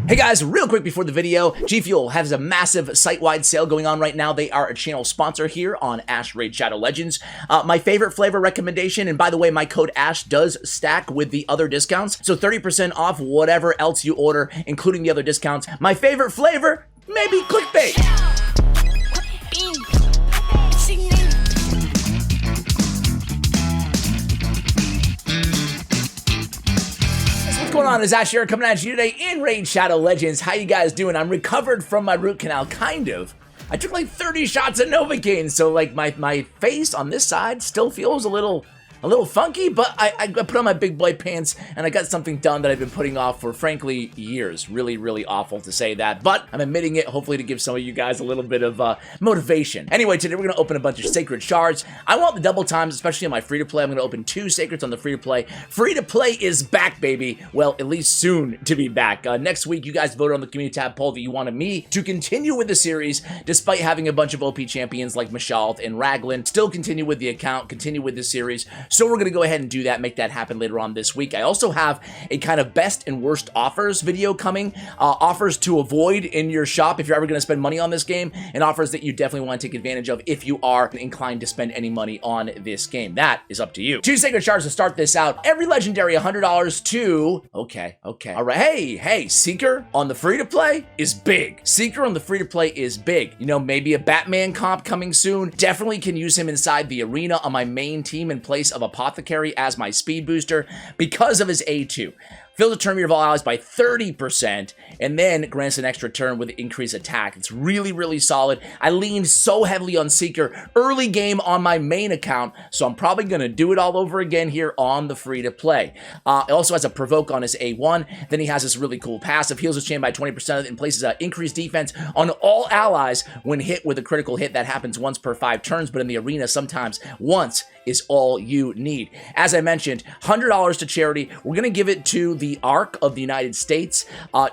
Hey guys, real quick before the video, Gfuel has a massive site-wide sale going on right now. They are a channel sponsor here on Ash Raid Shadow Legends. My favorite flavor recommendation, and by the way, my code ASH does stack with the other discounts, so 30% off whatever else you order, including the other discounts. My favorite flavor, maybe clickbait. What's going on? It's Ash here coming at you today in Raid Shadow Legends. How you guys doing? I'm recovered from my root canal, kind of. I took like 30 shots of Novocaine, so like my face on this side still feels a little funky, but I put on my big boy pants and I got something done that I've been putting off for, frankly, years. Really awful to say that, but I'm admitting it, hopefully to give some of you guys a little bit of motivation. Anyway, today we're going to open a bunch of sacred shards. I want the double times, especially on my free-to-play. I'm going to open 2 sacreds on the free-to-play. Free-to-play is back, baby. Well, at least soon to be back. Next week, you guys voted on the community tab poll that you wanted me to continue with the series, despite having a bunch of OP champions like Mashald and Raglan. Still continue with the account, continue with the series. So we're going to go ahead and do that, make that happen later on this week. I also have a kind of best and worst offers video coming. Offers to avoid in your shop if you're ever going to spend money on this game, and offers that you definitely want to take advantage of if you are inclined to spend any money on this game. That is up to you. 2 sacred shards to start this out. Every legendary $100 to... Okay. All right. Hey, Seeker on the free-to-play is big. Seeker on the free-to-play is big. You know, maybe a Batman comp coming soon. Definitely can use him inside the arena on my main team in place of Apothecary as my speed booster because of his A2. Fills a turn meter of all allies by 30%, and then grants an extra turn with increased attack. It's really solid. I leaned so heavily on Seeker early game on my main account, so I'm probably going to do it all over again here on the free-to-play. It also has a provoke on his A1. Then he has this really cool passive. Heals his chain by 20% and places increased defense on all allies when hit with a critical hit. That happens once per 5 turns, but in the arena, sometimes once is all you need. As I mentioned, $100 to charity. We're going to give it to the Arc of the United States.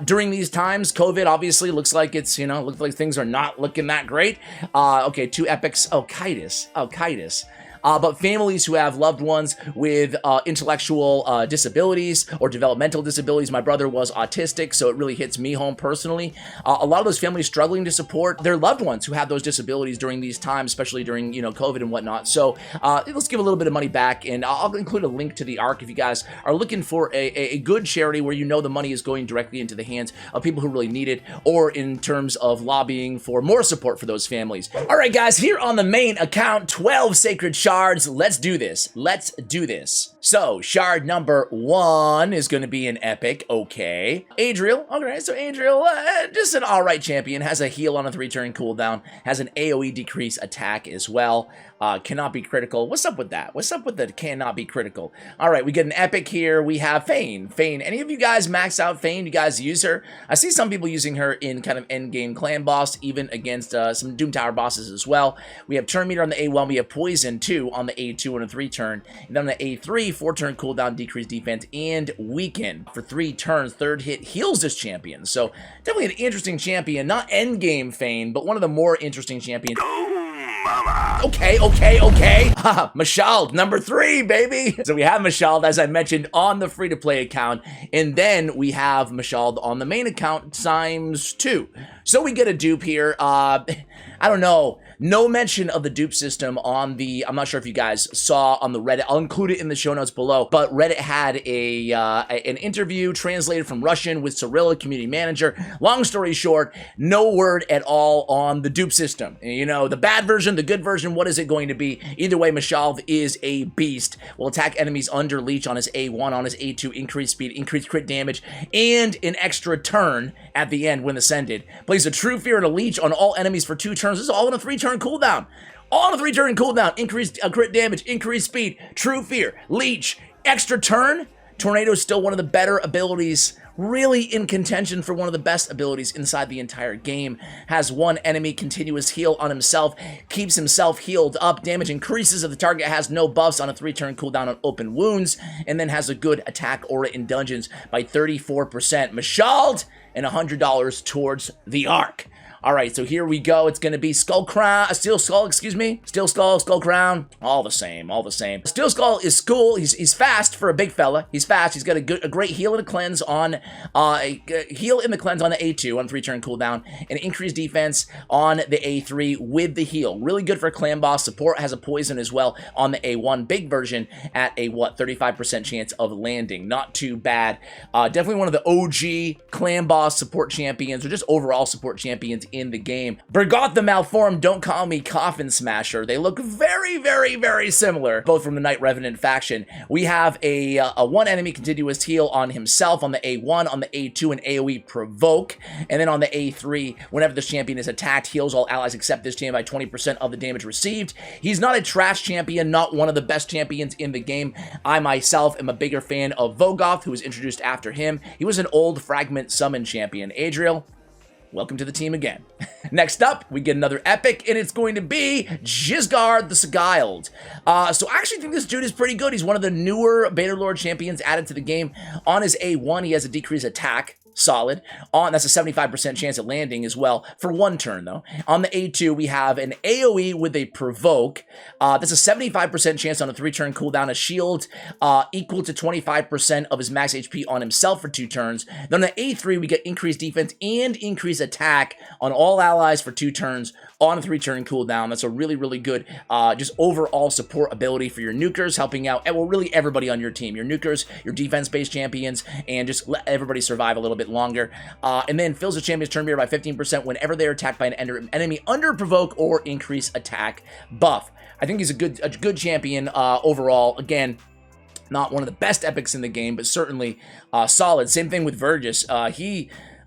During these times, COVID obviously looks like it's, looks like things are not looking that great. Okay, 2 epics. Oh, Kitus. But families who have loved ones with intellectual disabilities or developmental disabilities. My brother was autistic, so it really hits me home personally. A lot of those families struggling to support their loved ones who have those disabilities during these times, especially during, COVID and whatnot. So let's give a little bit of money back, and I'll include a link to the Arc if you guys are looking for a good charity where the money is going directly into the hands of people who really need it, or in terms of lobbying for more support for those families. All right, guys, here on the main account, 12 sacred shards. Let's do this. So, shard number 1 is going to be an epic. Okay. Adriel. Okay, so Adriel, just an alright champion. Has a heal on a 3-turn cooldown. Has an AoE decrease attack as well. Cannot be critical. What's up with that? What's up with the cannot be critical? Alright, we get an epic here. We have Fane. Any of you guys max out Fane? You guys use her? I see some people using her in kind of endgame clan boss, even against some Doom Tower bosses as well. We have turn meter on the A1. We have poison too on the A2 on a 3-turn. And on the A3, 4-turn cooldown, decreased defense, and weaken for 3 turns. 3rd hit heals this champion. So definitely an interesting champion. Not endgame Fane, but one of the more interesting champions. Okay. Mashald, number 3, baby. So we have Mashald, as I mentioned, on the free-to-play account, and then we have Mashald on the main account times 2. So we get a dupe here. I don't know. No mention of the dupe system on the, I'm not sure if you guys saw on the Reddit. I'll include it in the show notes below, but Reddit had an interview translated from Russian with Cyrilla, community manager. Long story short, no word at all on the dupe system. The bad version, the good version, what is it going to be? Either way, Mashald is a beast. Will attack enemies under leech on his A1, on his A2, increased speed, increased crit damage, and an extra turn at the end when ascended. Plays a true fear and a leech on all enemies for 2 turns. This is all on a 3-turn cooldown. All on a 3-turn cooldown. Increased crit damage, increased speed, true fear, leech, extra turn. Tornado is still one of the better abilities, really in contention for one of the best abilities inside the entire game. Has 1 enemy continuous heal on himself, keeps himself healed up, damage increases if the target has no buffs on a 3-turn cooldown on open wounds, and then has a good attack aura in dungeons by 34%. Mashald, and $100 towards the Arc. All right, so here we go. It's going to be Skull Crown, Steel Skull, excuse me. Steel Skull, Skull Crown, all the same, all the same. Steel Skull is cool. He's fast for a big fella. He's fast. He's got a great heal and a cleanse on, heal in the cleanse on the A2 on 3-turn cooldown, and increased defense on the A3 with the heal. Really good for clan boss support. Has a poison as well on the A1 big version at a 35% chance of landing. Not too bad. Definitely one of the OG clan boss support champions, or just overall support champions in the game. Bergoth the Malformed, don't call me Coffin Smasher. They look very, very, very similar, both from the Night Revenant faction. We have a one enemy continuous heal on himself on the A1, on the A2, and AoE provoke, and then on the A3, whenever this champion is attacked, heals all allies except this champion by 20% of the damage received. He's not a trash champion, not one of the best champions in the game. I myself am a bigger fan of Vogoth, who was introduced after him. He was an old fragment summon champion. Adriel, welcome to the team again. Next up, we get another epic, and it's going to be Jizgard the Sigiled. So I actually think this dude is pretty good. He's one of the newer Beta Lord champions added to the game. On his A1, he has a decreased attack. Solid. That's a 75% chance at landing as well for 1 turn, though. On the A2, we have an AoE with a provoke. That's a 75% chance on a 3-turn cooldown. A shield equal to 25% of his max HP on himself for 2 turns. Then on the A3, we get increased defense and increased attack on all allies for 2 turns on a 3-turn cooldown. That's a really, really good just overall support ability for your nukers, helping out, well, really everybody on your team. Your nukers, your defense-based champions, and just let everybody survive a little bit longer. And then fills the champion's turn meter by 15% whenever they're attacked by an enemy under provoke or increase attack buff. I think he's a good champion overall. Again, not one of the best epics in the game, but certainly solid. Same thing with Vergis.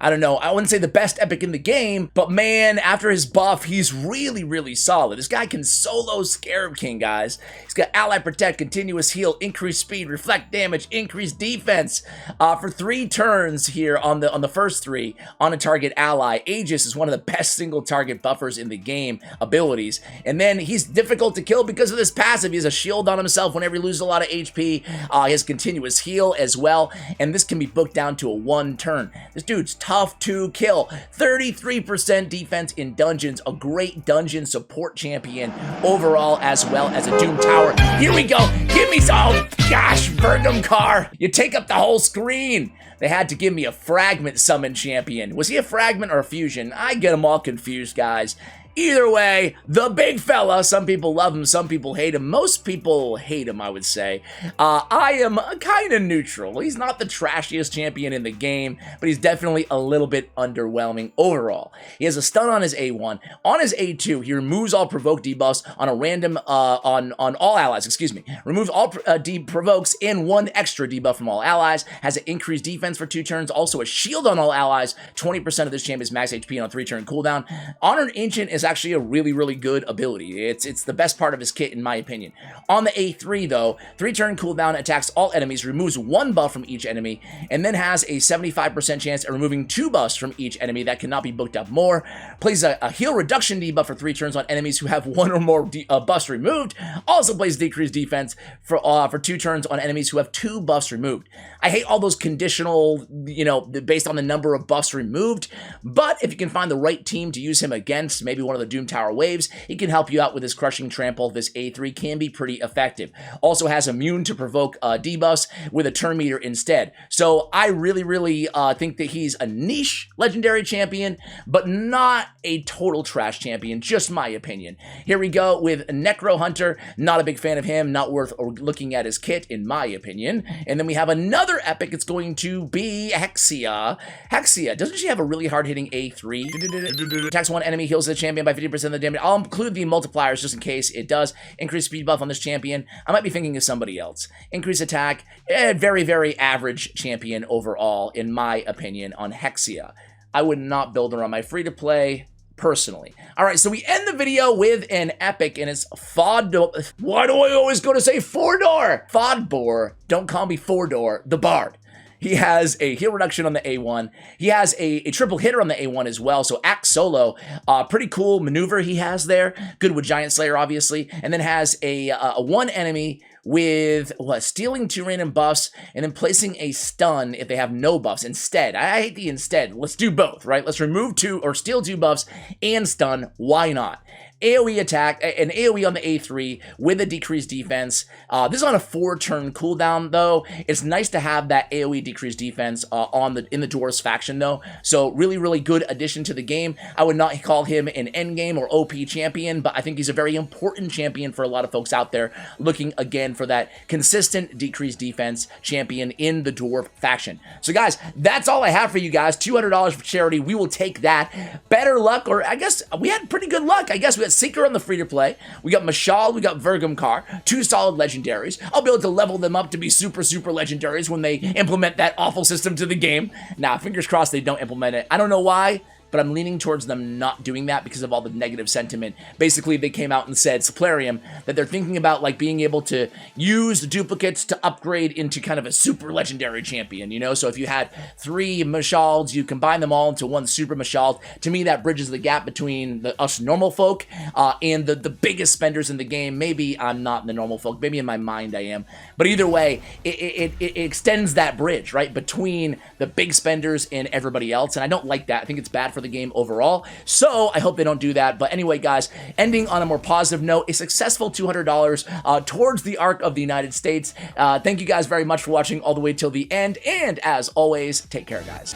I don't know, I wouldn't say the best epic in the game, but man, after his buff, he's really, really solid. This guy can solo Scarab King, guys. He's got Ally Protect, Continuous Heal, Increased Speed, Reflect Damage, Increased Defense for 3 turns here on the first 3 on a target ally. Aegis is one of the best single target buffers in the game abilities. And then he's difficult to kill because of this passive. He has a shield on himself whenever he loses a lot of HP. He has Continuous Heal as well, and this can be booked down to a 1 turn. This dude's tough to kill. 33% defense in dungeons. A great dungeon support champion overall, as well as a Doom Tower. Here we go. Give me some. Oh, gosh, Virgum Car. You take up the whole screen. They had to give me a fragment summon champion. Was he a fragment or a fusion? I get them all confused, guys. Either way, the big fella, some people love him, some people hate him. Most people hate him, I would say. I am kind of neutral. He's not the trashiest champion in the game, but he's definitely a little bit underwhelming overall. He has a stun on his A1. On his A2, he removes all provoke debuffs on a random, on all allies, excuse me. Removes all provokes and 1 extra debuff from all allies. Has an increased defense for 2 turns. Also a shield on all allies. 20% of this champion's max HP on a 3-turn cooldown. Honored Ancient is actually a really, really good ability. It's the best part of his kit, in my opinion. On the A3, though, 3-turn cooldown, attacks all enemies, removes 1 buff from each enemy, and then has a 75% chance of removing 2 buffs from each enemy that cannot be booked up more. Plays a heal reduction debuff for 3 turns on enemies who have 1 or more buffs removed. Also plays decreased defense for 2 turns on enemies who have 2 buffs removed. I hate all those conditional, based on the number of buffs removed, but if you can find the right team to use him against, maybe one of the Doom Tower waves, he can help you out with his Crushing Trample. This A3 can be pretty effective. Also has immune to provoke debuffs with a turn meter instead. So I really, really think that he's a niche legendary champion, but not a total trash champion, just my opinion. Here we go with Necro Hunter. Not a big fan of him, not worth looking at his kit, in my opinion. And then we have another epic. It's going to be Hexia. Hexia, doesn't she have a really hard-hitting A3? Attacks 1 enemy, heals the champion by 50% of the damage. I'll include the multipliers just in case it does. Increase speed buff on this champion. I might be thinking of somebody else. Increase attack. Very, very average champion overall, in my opinion, on Hexia. I would not build her on my free-to-play, personally. All right, so we end the video with an epic, and it's Fodor. Why do I always go to say Fodor? Fodor. Don't call me Fodor, the Bard. He has a heal reduction on the A1. He has a triple hitter on the A1 as well. So act solo, pretty cool maneuver he has there. Good with Giant Slayer, obviously. And then has a 1 enemy with what, stealing 2 random buffs and then placing a stun if they have no buffs instead. I hate the instead. Let's do both, right? Let's remove 2 or steal 2 buffs and stun. Why not? AoE attack, an AoE on the A3 with a decreased defense. This is on a 4-turn cooldown, though. It's nice to have that AoE decreased defense in the Dwarves faction, though. So really, really good addition to the game. I would not call him an endgame or OP champion, but I think he's a very important champion for a lot of folks out there looking, again, for that consistent decreased defense champion in the Dwarf faction. So, guys, that's all I have for you guys. $200 for charity. We will take that. Better luck, or I guess we had pretty good luck. I guess we got Seeker on the free-to-play. We got Mashal, we got Vergamkar, 2 solid legendaries. I'll be able to level them up to be super, super legendaries when they implement that awful system to the game. Now, fingers crossed they don't implement it. I don't know why, but I'm leaning towards them not doing that because of all the negative sentiment. Basically, they came out and said, Suplarium, that they're thinking about like being able to use the duplicates to upgrade into kind of a super legendary champion, you know? So if you had 3 Mashalds, you combine them all into 1 super Mashald. To me, that bridges the gap between us normal folk and the biggest spenders in the game. Maybe I'm not the normal folk. Maybe in my mind I am. But either way, it extends that bridge, right, between the big spenders and everybody else. And I don't like that. I think it's bad for the game overall, so I hope they don't do that. But anyway, guys, ending on a more positive note, a successful $200 towards the Arc of the United States. Thank you guys very much for watching all the way till the end, and as always, take care, guys.